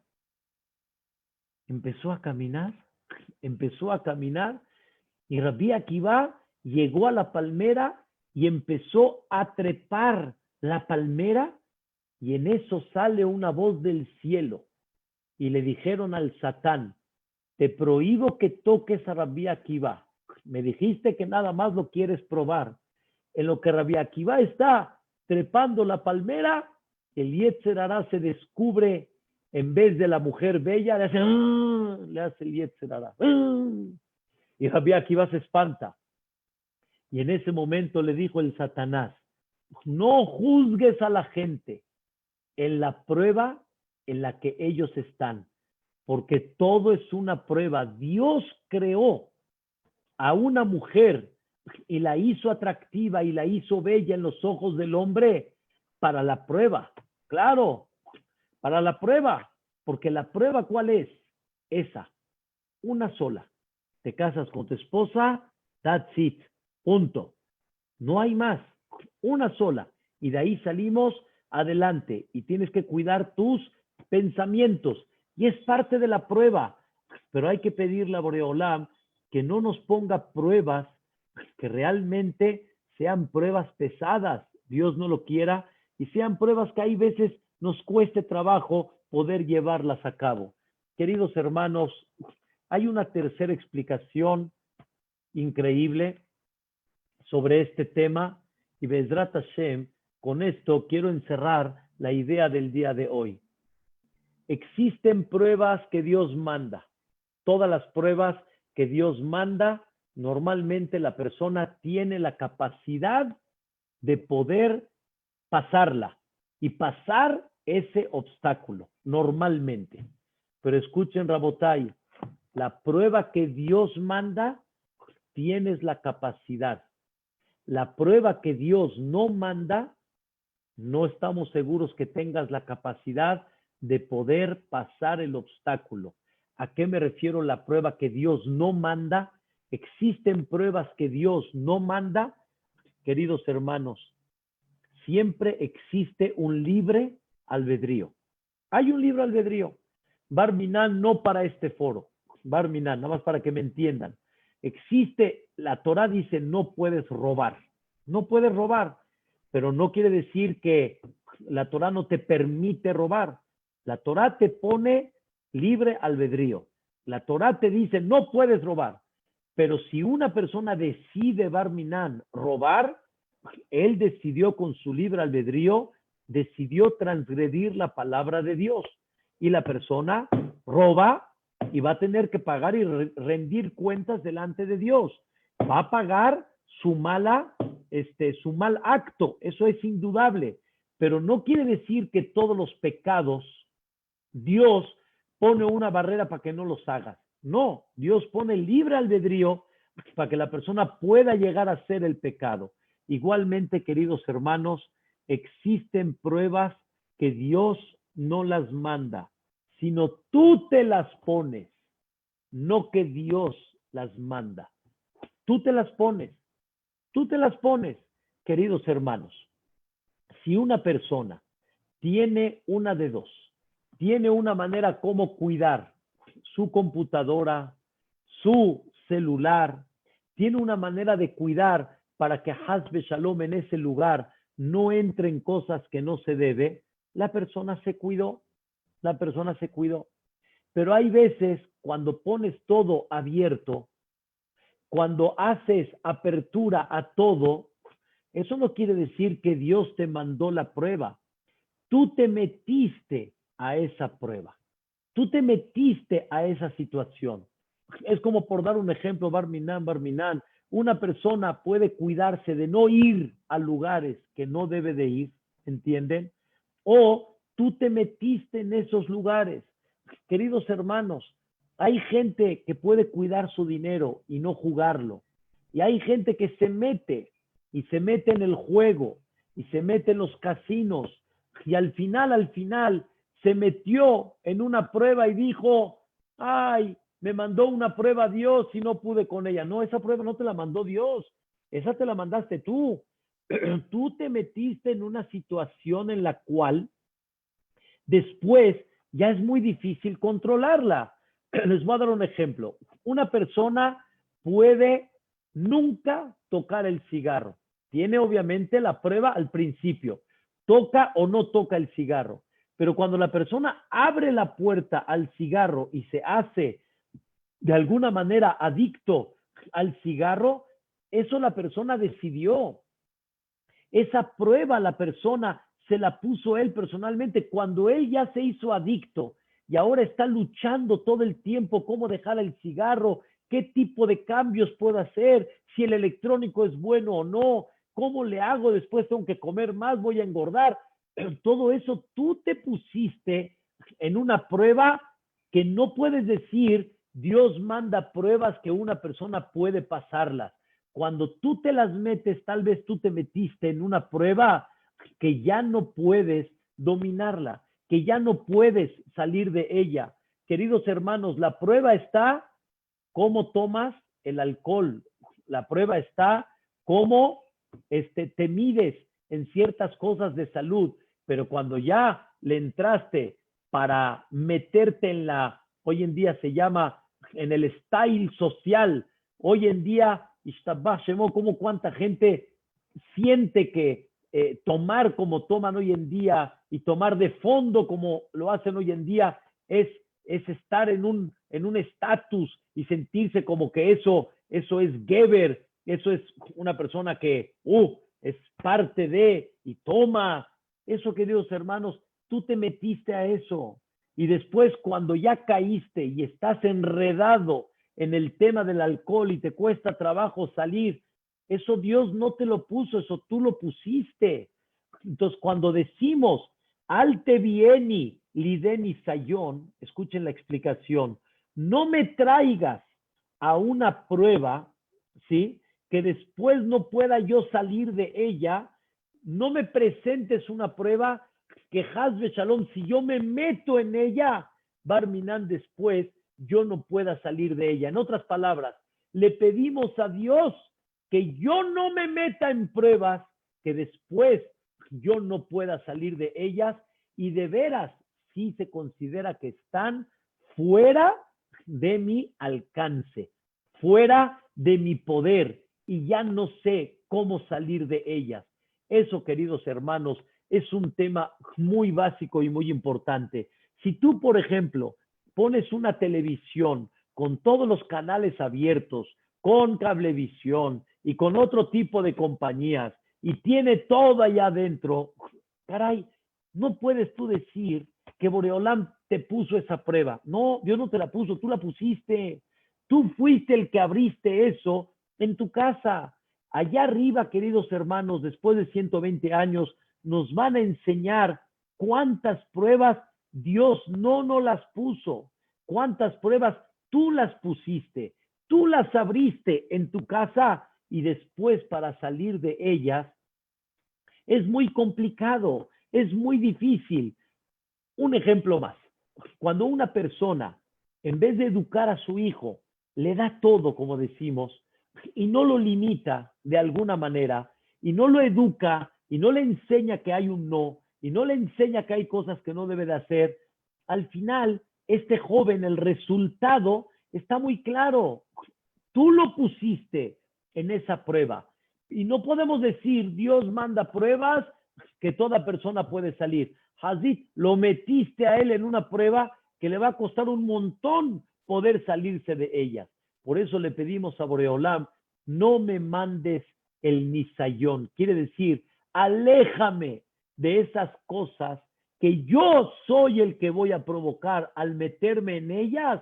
y Rabbi Akiva llegó a la palmera y empezó a trepar la palmera y en eso sale una voz del cielo y le dijeron al Satán, te prohíbo que toques a Rabbi Akiva. Me dijiste que nada más lo quieres probar. En lo que Rabbi Akiva está trepando la palmera, el Yetzer Hara se descubre, en vez de la mujer bella, le hace el Yetzer Hara. Y Rabbi Akiva se espanta. Y en ese momento le dijo el Satanás, no juzgues a la gente en la prueba en la que ellos están, porque todo es una prueba. Dios creó a una mujer y la hizo atractiva y la hizo bella en los ojos del hombre para la prueba. Claro, para la prueba, porque la prueba ¿cuál es? Esa, una sola. Te casas con tu esposa, that's it, punto. No hay más, una sola. Y de ahí salimos adelante y tienes que cuidar tus pensamientos. Y es parte de la prueba, pero hay que pedirle a Boreolam que no nos ponga pruebas que realmente sean pruebas pesadas, Dios no lo quiera, y sean pruebas que hay veces nos cueste trabajo poder llevarlas a cabo. Queridos hermanos, hay una tercera explicación increíble sobre este tema y Bezrat Hashem, con esto quiero encerrar la idea del día de hoy. Existen pruebas que Dios manda. Todas las pruebas que Dios manda, normalmente la persona tiene la capacidad de poder pasarla y pasar ese obstáculo, normalmente. Pero escuchen, Rabotai, la prueba que Dios manda, tienes la capacidad. La prueba que Dios no manda, no estamos seguros que tengas la capacidad de poder pasar el obstáculo. ¿A qué me refiero la prueba que Dios no manda? Existen pruebas que Dios no manda. Queridos hermanos, siempre existe un libre albedrío. Hay un libre albedrío. Barminan no para este foro. Barminan, nada más para que me entiendan. Existe, la Torah dice no puedes robar. No puedes robar, pero no quiere decir que la Torah no te permite robar. La Torah te pone libre albedrío. La Torah te dice no puedes robar, pero si una persona decide Barminan robar, él decidió con su libre albedrío, decidió transgredir la palabra de Dios y la persona roba y va a tener que pagar y rendir cuentas delante de Dios. Va a pagar su mal acto, eso es indudable, pero no quiere decir que todos los pecados Dios pone una barrera para que no los hagas. No, Dios pone libre albedrío para que la persona pueda llegar a hacer el pecado. Igualmente, queridos hermanos, existen pruebas que Dios no las manda, sino tú te las pones, no que Dios las manda. Tú te las pones, queridos hermanos. Si una persona tiene una de dos, tiene una manera como cuidar su computadora, su celular, tiene una manera de cuidar para que Hasbe Shalom en ese lugar no entren cosas que no se debe, la persona se cuidó. Pero hay veces cuando pones todo abierto, cuando haces apertura a todo, eso no quiere decir que Dios te mandó la prueba. Tú te metiste a esa prueba. Tú te metiste a esa situación. Es como por dar un ejemplo, Barminan, una persona puede cuidarse de no ir a lugares que no debe de ir, ¿entienden? O tú te metiste en esos lugares. Queridos hermanos, hay gente que puede cuidar su dinero y no jugarlo. Y hay gente que se mete en el juego y se mete en los casinos y al final se metió en una prueba y dijo, ay, me mandó una prueba Dios y no pude con ella. No, esa prueba no te la mandó Dios, esa te la mandaste tú. Tú te metiste en una situación en la cual después ya es muy difícil controlarla. Les voy a dar un ejemplo. Una persona puede nunca tocar el cigarro. Tiene obviamente la prueba al principio. Toca o no toca el cigarro. Pero cuando la persona abre la puerta al cigarro y se hace de alguna manera adicto al cigarro, eso la persona decidió. Esa prueba la persona se la puso él personalmente. Cuando él ya se hizo adicto y ahora está luchando todo el tiempo cómo dejar el cigarro, qué tipo de cambios puedo hacer, si el electrónico es bueno o no, cómo le hago, después tengo que comer más, voy a engordar. Todo eso tú te pusiste en una prueba que no puedes decir Dios manda pruebas que una persona puede pasarlas. Cuando tú te las metes, tal vez tú te metiste en una prueba que ya no puedes dominarla, que ya no puedes salir de ella. Queridos hermanos, la prueba está cómo tomas el alcohol. La prueba está cómo te mides en ciertas cosas de salud. Pero cuando ya le entraste para meterte en hoy en día se llama, en el style social, hoy en día, como cuánta gente siente que tomar como toman hoy en día y tomar de fondo como lo hacen hoy en día es estar en un estatus y sentirse como que eso es Geber, eso es una persona que es parte de y toma. Eso, queridos hermanos, tú te metiste a eso y después cuando ya caíste y estás enredado en el tema del alcohol y te cuesta trabajo salir, eso Dios no te lo puso, eso tú lo pusiste. Entonces, cuando decimos alte vieni lideni sayón, escuchen la explicación, no me traigas a una prueba, ¿sí? Que después no pueda yo salir de ella, no me presentes una prueba que Hazbe Shalom, si yo me meto en ella, Barminan después yo no pueda salir de ella. En otras palabras, le pedimos a Dios que yo no me meta en pruebas que después yo no pueda salir de ellas y de veras sí se considera que están fuera de mi alcance, fuera de mi poder y ya no sé cómo salir de ellas. Eso, queridos hermanos, es un tema muy básico y muy importante. Si tú, por ejemplo, pones una televisión con todos los canales abiertos, con cablevisión y con otro tipo de compañías y tiene todo allá adentro, caray, no puedes tú decir que Boreolam te puso esa prueba. No, Dios no te la puso, tú la pusiste. Tú fuiste el que abriste eso en tu casa. Allá arriba, queridos hermanos, después de 120 años, nos van a enseñar cuántas pruebas Dios no nos las puso, cuántas pruebas tú las pusiste, tú las abriste en tu casa y después para salir de ellas es muy complicado, es muy difícil. Un ejemplo más, cuando una persona, en vez de educar a su hijo, le da todo, como decimos, y no lo limita de alguna manera, y no lo educa, y no le enseña que hay un no, y no le enseña que hay cosas que no debe de hacer, al final, este joven, el resultado está muy claro. Tú lo pusiste en esa prueba. Y no podemos decir, Dios manda pruebas que toda persona puede salir. Hazid, lo metiste a él en una prueba que le va a costar un montón poder salirse de ella. Por eso le pedimos a Boreolam, no me mandes el nisayón. Quiere decir, aléjame de esas cosas que yo soy el que voy a provocar al meterme en ellas,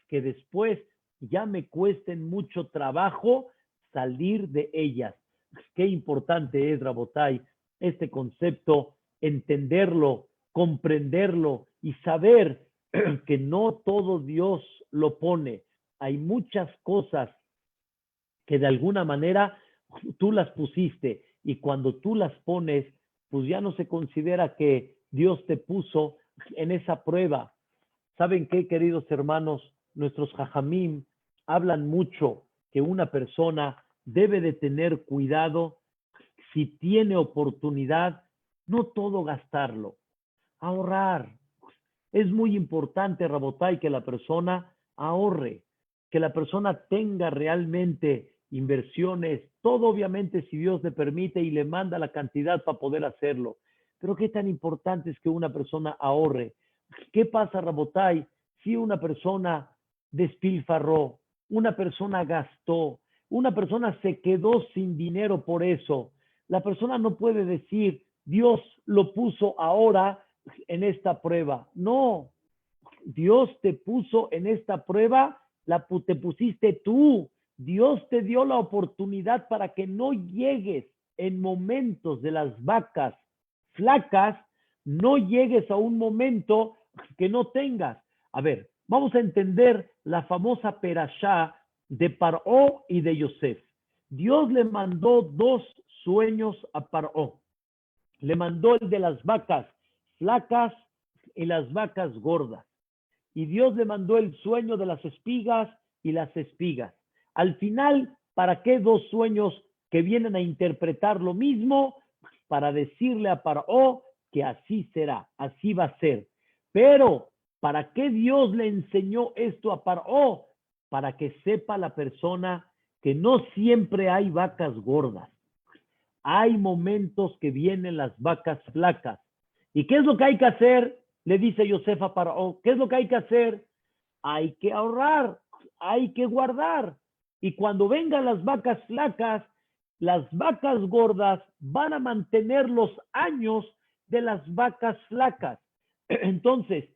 que después ya me cuesten mucho trabajo salir de ellas. Qué importante es, Rabotai, este concepto, entenderlo, comprenderlo y saber que no todo Dios lo pone. Hay muchas cosas que de alguna manera tú las pusiste y cuando tú las pones, pues ya no se considera que Dios te puso en esa prueba. ¿Saben qué, queridos hermanos? Nuestros jajamim hablan mucho que una persona debe de tener cuidado si tiene oportunidad, no todo gastarlo, ahorrar. Es muy importante, Rabotai, que la persona ahorre, que la persona tenga realmente inversiones, todo obviamente si Dios le permite y le manda la cantidad para poder hacerlo. Pero qué tan importante es que una persona ahorre. ¿Qué pasa, Rabotai, si una persona despilfarró, una persona gastó, una persona se quedó sin dinero por eso? La persona no puede decir, Dios lo puso ahora en esta prueba. No, Dios te puso en esta prueba, te pusiste tú. Dios te dio la oportunidad para que no llegues en momentos de las vacas flacas, no llegues a un momento que no tengas. A ver, Vamos a entender la famosa perashá de Paró y de Yosef. Dios le mandó dos sueños a Paró. Le mandó el de las vacas flacas y las vacas gordas. Y Dios le mandó el sueño de las espigas y las espigas. Al final, ¿para qué dos sueños que vienen a interpretar lo mismo? Para decirle a Paró que así será, así va a ser. Pero, ¿para qué Dios le enseñó esto a Paró? Para que sepa la persona que no siempre hay vacas gordas. Hay momentos que vienen las vacas flacas. ¿Y qué es lo que hay que hacer? Le dice Yosef a Paró. ¿Qué es lo que hay que hacer? Hay que ahorrar, hay que guardar. Y cuando vengan las vacas flacas, las vacas gordas van a mantener los años de las vacas flacas. Entonces,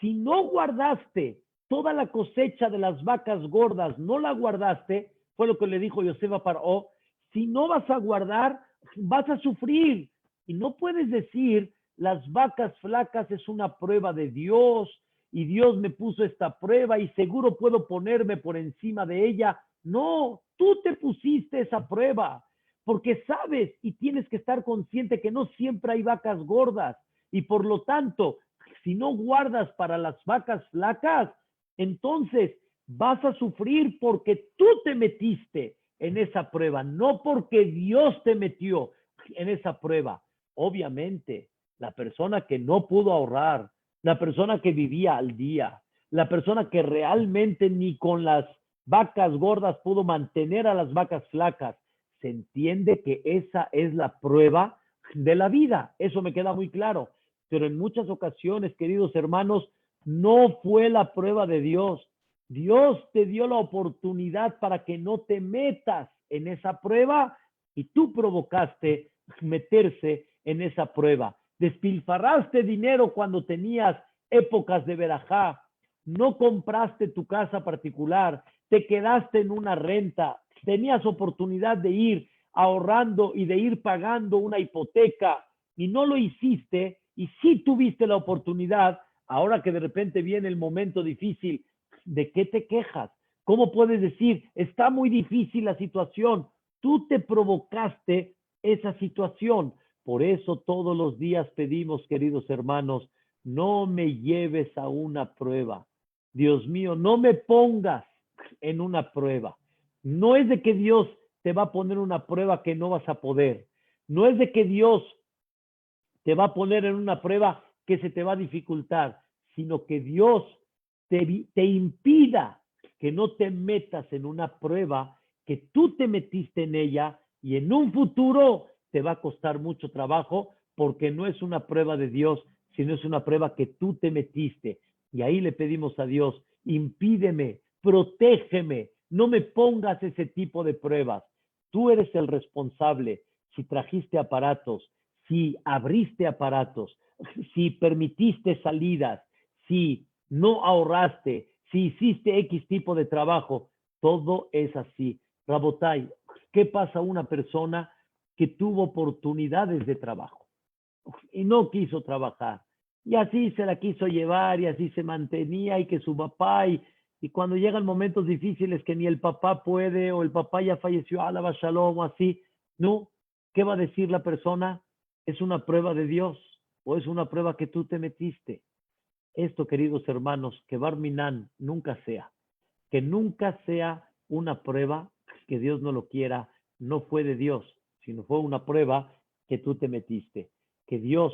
si no guardaste toda la cosecha de las vacas gordas, no la guardaste, fue lo que le dijo Yosef a Paró, si no vas a guardar, vas a sufrir. Y no puedes decir, las vacas flacas es una prueba de Dios, y Dios me puso esta prueba y seguro puedo ponerme por encima de ella. No, tú te pusiste esa prueba porque sabes y tienes que estar consciente que no siempre hay vacas gordas y por lo tanto, si no guardas para las vacas flacas, entonces vas a sufrir porque tú te metiste en esa prueba, no porque Dios te metió en esa prueba. Obviamente, la persona que no pudo ahorrar, la persona que vivía al día, la persona que realmente ni con las vacas gordas pudo mantener a las vacas flacas, se entiende que esa es la prueba de la vida. Eso me queda muy claro. Pero en muchas ocasiones, queridos hermanos, no fue la prueba de Dios. Dios te dio la oportunidad para que no te metas en esa prueba y tú provocaste meterse en esa prueba. Despilfarraste dinero cuando tenías épocas de verajá, no compraste tu casa particular, te quedaste en una renta, tenías oportunidad de ir ahorrando y de ir pagando una hipoteca y no lo hiciste y sí tuviste la oportunidad, ahora que de repente viene el momento difícil, ¿de qué te quejas? ¿Cómo puedes decir, está muy difícil la situación? Tú te provocaste esa situación. Por eso todos los días pedimos, queridos hermanos, no me lleves a una prueba. Dios mío, no me pongas en una prueba. No es de que Dios te va a poner una prueba que no vas a poder. No es de que Dios te va a poner en una prueba que se te va a dificultar, sino que Dios te impida que no te metas en una prueba que tú te metiste en ella y en un futuro te va a costar mucho trabajo porque no es una prueba de Dios, sino es una prueba que tú te metiste. Y ahí le pedimos a Dios, impídeme, protégeme, no me pongas ese tipo de pruebas. Tú eres el responsable. Si trajiste aparatos, si abriste aparatos, si permitiste salidas, si no ahorraste, si hiciste X tipo de trabajo, todo es así. Rabotai, ¿qué pasa a una persona que tuvo oportunidades de trabajo y no quiso trabajar? Y así se la quiso llevar y así se mantenía y que su papá y cuando llegan momentos difíciles que ni el papá puede o el papá ya falleció, alaba shalom o así, no, ¿qué va a decir la persona? ¿Es una prueba de Dios o es una prueba que tú te metiste? Esto, queridos hermanos, que Barminan nunca sea, que nunca sea una prueba que Dios no lo quiera, no fue de Dios, sino fue una prueba que tú te metiste. Que Dios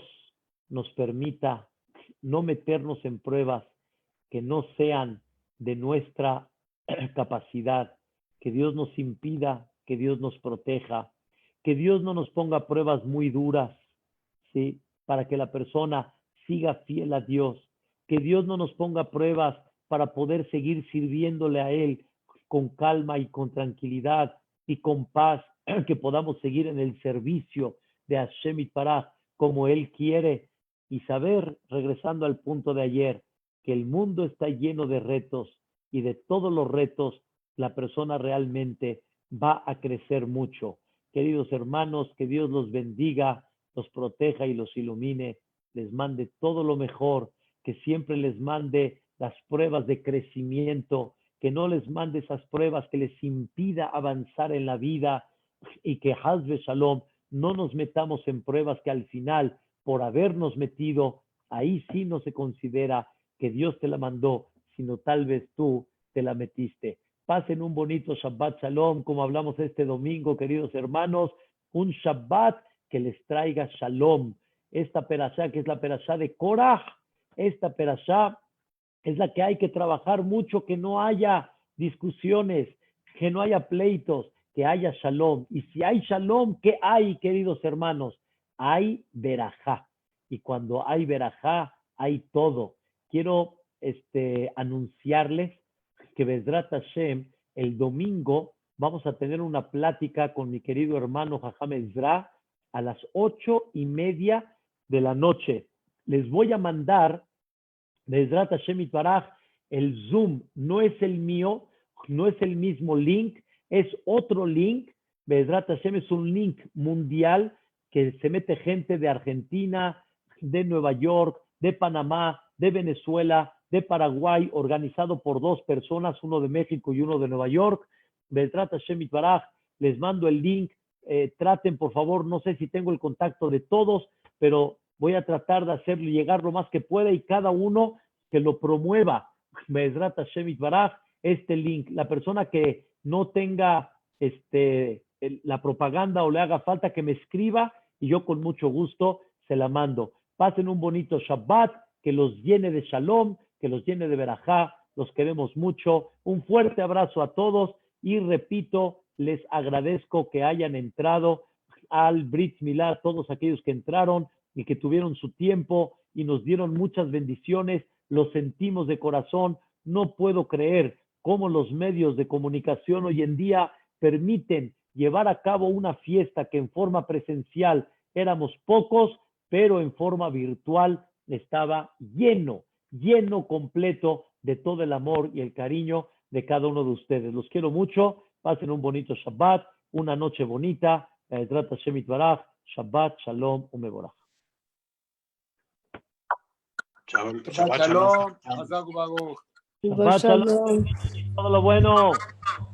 nos permita no meternos en pruebas que no sean de nuestra capacidad, que Dios nos impida, que Dios nos proteja, que Dios no nos ponga pruebas muy duras, ¿sí? Para que la persona siga fiel a Dios, que Dios no nos ponga pruebas para poder seguir sirviéndole a Él con calma y con tranquilidad y con paz, que podamos seguir en el servicio de Hashem Yitbaraj como Él quiere y saber, regresando al punto de ayer, que el mundo está lleno de retos y de todos los retos la persona realmente va a crecer mucho. Queridos hermanos, que Dios los bendiga, los proteja y los ilumine, les mande todo lo mejor, que siempre les mande las pruebas de crecimiento, que no les mande esas pruebas que les impida avanzar en la vida y que Haz Shalom no nos metamos en pruebas que al final, por habernos metido, ahí sí no se considera que Dios te la mandó, sino tal vez tú te la metiste. Pasen un bonito Shabbat Shalom, como hablamos este domingo, queridos hermanos, un Shabbat que les traiga Shalom. Esta perashá, que es la perashá de Korah, esta perashá es la que hay que trabajar mucho, que no haya discusiones, que no haya pleitos, que haya Shalom. Y si hay Shalom, ¿qué hay, queridos hermanos? Hay verajá. Y cuando hay verajá, hay todo. Quiero anunciarles que Bezrat Hashem, el domingo vamos a tener una plática con mi querido hermano Jajam Ezra a las 8:30 de la noche. Les voy a mandar Bezrat Hashem Itbaraj, el Zoom no es el mío, no es el mismo link, es otro link. Bezrat Hashem es un link mundial que se mete gente de Argentina, de Nueva York, de Panamá, de Venezuela, de Paraguay, organizado por 2 personas, uno de México y uno de Nueva York. Bezrat Hashem Itbaraj, les mando el link. Traten, por favor, no sé si tengo el contacto de todos, pero voy a tratar de hacerlo llegar lo más que pueda y cada uno que lo promueva. Bezrat Hashem Itbaraj, este link. La persona que no tenga la propaganda o le haga falta, que me escriba y yo con mucho gusto se la mando. Pasen un bonito Shabbat, que los llene de Shalom, que los llene de Berajá. Los queremos mucho. Un fuerte abrazo a todos y repito, les agradezco que hayan entrado al Brit Milá, todos aquellos que entraron y que tuvieron su tiempo y nos dieron muchas bendiciones. Lo sentimos de corazón. No puedo creer cómo los medios de comunicación hoy en día permiten llevar a cabo una fiesta que en forma presencial éramos pocos, pero en forma virtual estaba lleno completo de todo el amor y el cariño de cada uno de ustedes. Los quiero mucho. Pasen un bonito Shabbat, una noche bonita. Bezrat Hashem Itbaraj, Shabbat Shalom Umevorach. Shabbat Shalom. Shabbat Shalom. Todo lo bueno.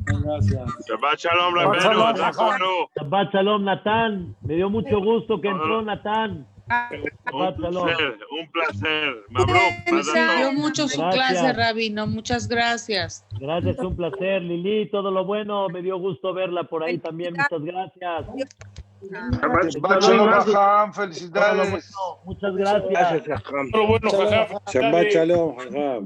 Gracias. Shabbat Shalom, Rabbeinu. Shabbat Shalom, Natán. Me dio mucho gusto que entró Natán. Un placer. Mabruk. Me sirvió mucho su Gracias. clase, Rabino. Muchas gracias. Gracias, un placer, Lili. Todo lo bueno. Me dio gusto verla por ahí también. Muchas gracias. Shabbat Shalom, Jajam. Felicidades. Muchas gracias. Shabbat Shalom, Jajam.